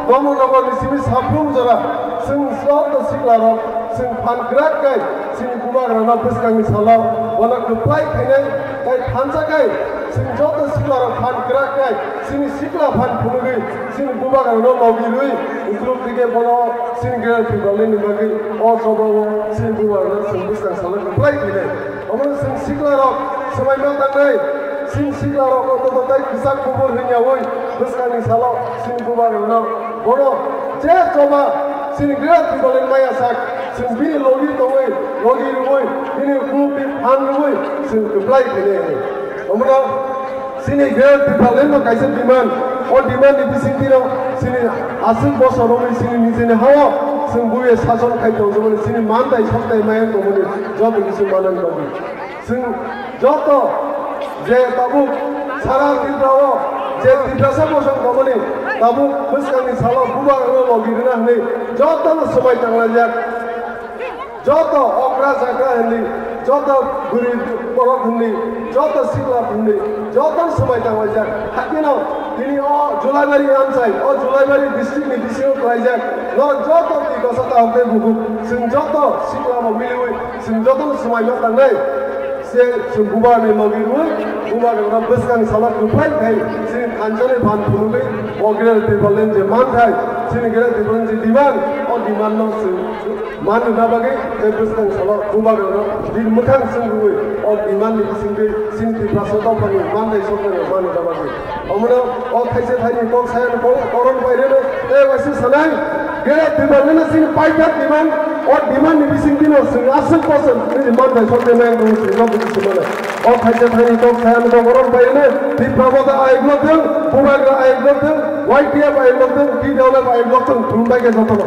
Nogor sini saplum jara sing slot siklaro sing pankrak kai sing kumar rana beskang salau wala keplai kene kai thansa kai sing jot siklaro pankrak kai sing sikla pan phulugi sing kumar rana mogi lui include dige bono sing gira pibalin bagi all sobo sing kumar rana sing beskang salau keplai kene amon sing siklaro samai matangai sing siklaro ko to kai kisak kubur hinya woi beskang salau sing kumar rana bono je coba sini gerak di balik maya sak sini bini logi towai logi ruwai bini kupi pan ruwai sini keplai kene omro sini gerak di balik no kaisa demand or demand di sini tiro sini asing bos oromai sini ni sini hawa sini buye sason kai to jomani sini mandai soktai maya tomoni job sini manan bagi sini joto je tabu sara tidrao je tidrasa bosong tomoni tabu beskang salau buba logi rena hne joto samai tanglajak joto okra sakra hne joto guri borok hne joto sikla hne joto samai tanglajak hakino tini o julaibari ansai o julaibari district ni disio klajak no joto ti kosata hokte buku sing joto sikla mo miliwi sing joto samai no tangai se sing buba ni logi ruai buba ka beskang salat rupai kai sing kanjane ban phului ogel te bolen je man thai sini gera te bolen je diman o diman no sing man na bage te beskang salat buba ka din muthang sing ruai o diman ni sing de sing ti praso to pani man dai so ne man na bage amna o thaise thai ni ko sayan ko koron baire ne e wasi sanai gera te bolen sing paita diman o diman ni sing dino sing asal person ni man dai so ne man no sing no bismana o thaise thai ni ko sayan ko koron baire ne ti prabodha aiglothang buba ka aiglothang YPF aiglothang DWF aiglothang thumbai ke jotono